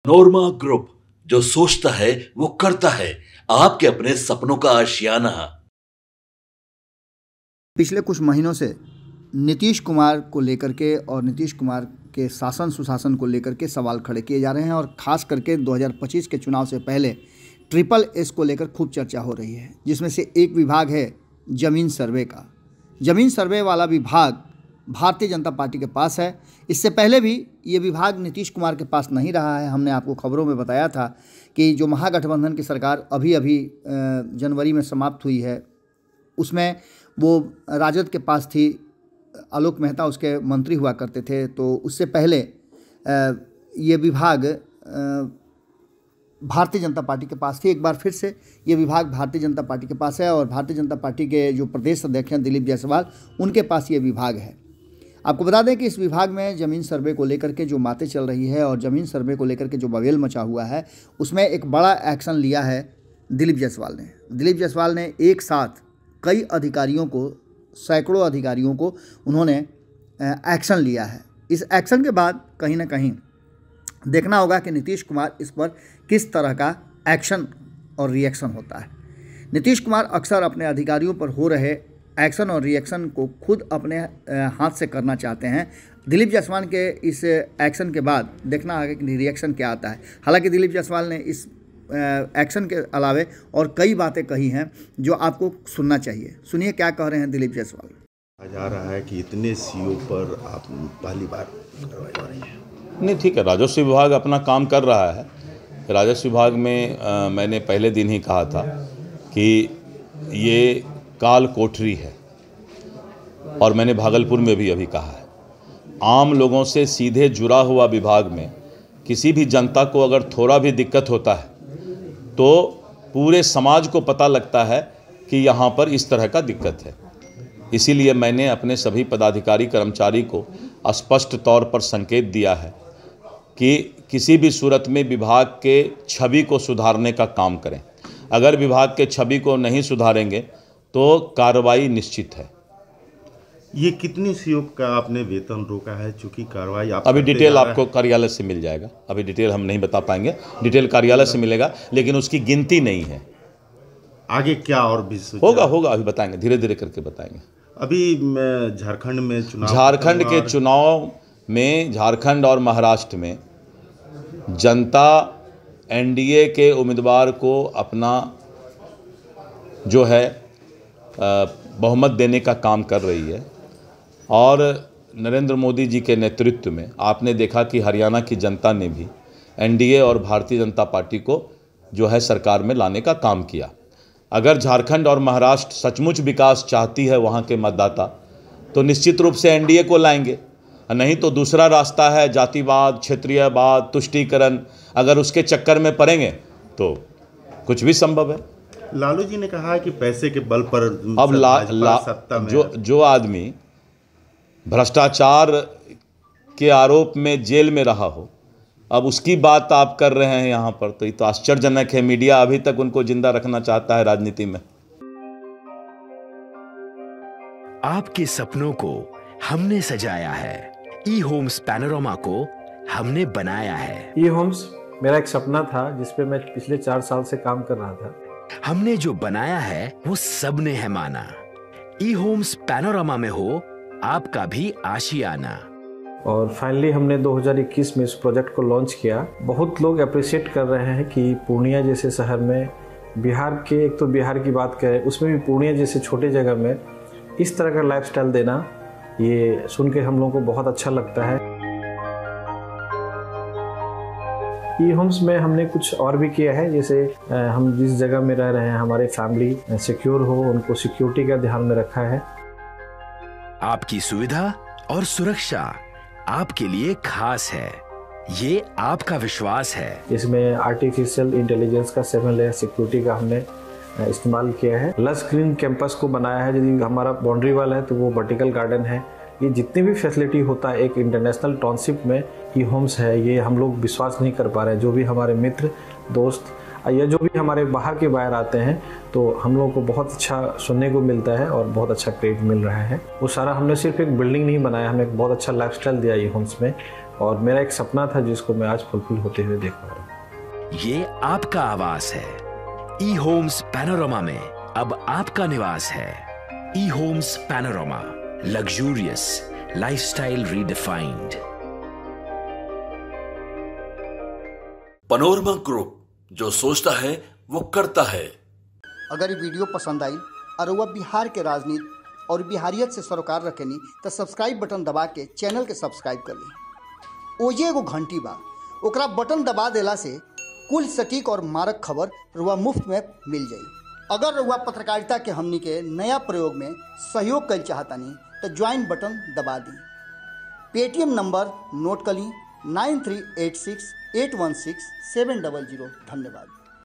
नोरमा group, जो सोचता है वो करता है। आपके अपने सपनों का आशियाना। पिछले कुछ महीनों से नीतीश कुमार को लेकर के और नीतीश कुमार के शासन सुशासन को लेकर के सवाल खड़े किए जा रहे हैं और ख़ास करके 2025 के चुनाव से पहले ट्रिपल एस को लेकर खूब चर्चा हो रही है, जिसमें से एक विभाग है ज़मीन सर्वे का। ज़मीन सर्वे वाला विभाग भारतीय जनता पार्टी के पास है। इससे पहले भी ये विभाग नीतीश कुमार के पास नहीं रहा है। हमने आपको खबरों में बताया था कि जो महागठबंधन की सरकार अभी जनवरी में समाप्त हुई है, उसमें वो राजद के पास थी। आलोक मेहता उसके मंत्री हुआ करते थे। तो उससे पहले ये विभाग भारतीय जनता पार्टी के पास थी। एक बार फिर से ये विभाग भारतीय जनता पार्टी के पास है और भारतीय जनता पार्टी के जो प्रदेश अध्यक्ष हैं दिलीप जायसवाल, उनके पास ये विभाग है। आपको बता दें कि इस विभाग में ज़मीन सर्वे को लेकर के जो बातें चल रही है और ज़मीन सर्वे को लेकर के जो बवाल मचा हुआ है, उसमें एक बड़ा एक्शन लिया है दिलीप जायसवाल ने। दिलीप जायसवाल ने एक साथ कई अधिकारियों को, सैकड़ों अधिकारियों को उन्होंने एक्शन लिया है। इस एक्शन के बाद कहीं ना कहीं देखना होगा कि नीतीश कुमार इस पर किस तरह का एक्शन और रिएक्शन होता है। नीतीश कुमार अक्सर अपने अधिकारियों पर हो रहे एक्शन और रिएक्शन को खुद अपने हाथ से करना चाहते हैं। दिलीप जायसवाल के इस एक्शन के बाद देखना होगा कि रिएक्शन क्या आता है। हालांकि दिलीप जायसवाल ने इस एक्शन के अलावे और कई बातें कही हैं जो आपको सुनना चाहिए। सुनिए क्या कह रहे हैं दिलीप जायसवाल। कहा जा रहा है कि इतने सीओ पर आप पहली बार कार्रवाई हो रही है। नहीं, ठीक है, राजस्व विभाग अपना काम कर रहा है। राजस्व विभाग में मैंने पहले दिन ही कहा था कि ये काल कोठरी है और मैंने भागलपुर में भी अभी कहा है। आम लोगों से सीधे जुड़ा हुआ विभाग में किसी भी जनता को अगर थोड़ा भी दिक्कत होता है तो पूरे समाज को पता लगता है कि यहाँ पर इस तरह का दिक्कत है। इसीलिए मैंने अपने सभी पदाधिकारी कर्मचारी को स्पष्ट तौर पर संकेत दिया है कि किसी भी सूरत में विभाग के छवि को सुधारने का काम करें। अगर विभाग के छवि को नहीं सुधारेंगे तो कार्रवाई निश्चित है। ये कितनी सीओ का आपने वेतन रोका है? चूँकि कार्रवाई आप अभी डिटेल आपको कार्यालय से मिल जाएगा। अभी डिटेल हम नहीं बता पाएंगे, डिटेल कार्यालय से मिलेगा, लेकिन उसकी गिनती नहीं है। आगे क्या और भी होगा अभी बताएंगे, धीरे धीरे करके बताएंगे। अभी झारखंड में चुनाव, झारखंड के चुनाव में झारखंड और महाराष्ट्र में जनता एनडीए के उम्मीदवार को अपना जो है बहुमत देने का काम कर रही है। और नरेंद्र मोदी जी के नेतृत्व में आपने देखा कि हरियाणा की जनता ने भी एनडीए और भारतीय जनता पार्टी को जो है सरकार में लाने का काम किया। अगर झारखंड और महाराष्ट्र सचमुच विकास चाहती है वहाँ के मतदाता, तो निश्चित रूप से एनडीए को लाएंगे। नहीं तो दूसरा रास्ता है जातिवाद, क्षेत्रीयवाद, तुष्टीकरण। अगर उसके चक्कर में पड़ेंगे तो कुछ भी संभव है। लालू जी ने कहा है कि पैसे के बल पर अब सत्ता में जो आदमी भ्रष्टाचार के आरोप में जेल में रहा हो, अब उसकी बात आप कर रहे हैं यहाँ पर, तो ये तो आश्चर्यजनक है। मीडिया अभी तक उनको जिंदा रखना चाहता है राजनीति में। आपके सपनों को हमने सजाया है, ई होम्स पैनोरमा को हमने बनाया है। ई होम्स मेरा एक सपना था जिसपे मैं पिछले 4 साल से काम कर रहा था। हमने जो बनाया है वो सबने है माना। ई होम्स पैनोरमा में हो आपका भी आशियाना। और फाइनली हमने 2021 में इस प्रोजेक्ट को लॉन्च किया। बहुत लोग अप्रिशिएट कर रहे हैं कि पूर्णिया जैसे शहर में, बिहार के, एक तो बिहार की बात करें उसमें भी पूर्णिया जैसे छोटे जगह में इस तरह का लाइफस्टाइल देना, ये सुन के हम लोगों को बहुत अच्छा लगता है। ई होम्स में हमने कुछ और भी किया है, जैसे हम जिस जगह में रह रहे हैं हमारे फैमिली सिक्योर हो, उनको सिक्योरिटी का ध्यान में रखा है। आपकी सुविधा और सुरक्षा आपके लिए खास है, ये आपका विश्वास है। इसमें आर्टिफिशियल इंटेलिजेंस का 7 लेयर सिक्योरिटी का हमने इस्तेमाल किया है। लस ग्रीन कैंपस को बनाया है। यदि हमारा बाउंड्री वाल है तो वो वर्टिकल गार्डन है। ये जितनी भी फैसिलिटी होता है एक इंटरनेशनल टाउनशिप में ई होम्स है, ये हम लोग विश्वास नहीं कर पा रहे हैं। जो भी हमारे मित्र, दोस्त या जो भी हमारे बाहर के बाहर आते हैं तो हम लोगों को बहुत अच्छा सुनने को मिलता है और बहुत अच्छा क्रेडिट मिल रहा है। वो सारा हमने सिर्फ एक बिल्डिंग नहीं बनाया, हमें एक बहुत अच्छा लाइफस्टाइल दिया ई होम्स में। और मेरा एक सपना था जिसको मैं आज फुलफिल होते हुए देख पा रहा हूँ। ये आपका आवास है। ई होम्स पैनोरामा में अब आपका निवास है। E homes Panorama, luxurious lifestyle redefined. Panorama group, जो सोचता है वो करता है। अगर ये वीडियो पसंद आई और वह बिहार के राजनीति और बिहारियत से सरोकार रखेनी तो सब्सक्राइब बटन दबा के चैनल के सब्सक्राइब कर ली। ओजे एगो घंटी बा, ओकरा बटन दबा देला से कुल सटीक और मारक खबर रुआ मुफ्त में मिल जाई। अगर रुआ पत्रकारिता के हमनी के नया प्रयोग में सहयोग कर चाहतानी तो ज्वाइन बटन दबा दी। पेटीएम नंबर नोट कर ली 9386816700। धन्यवाद।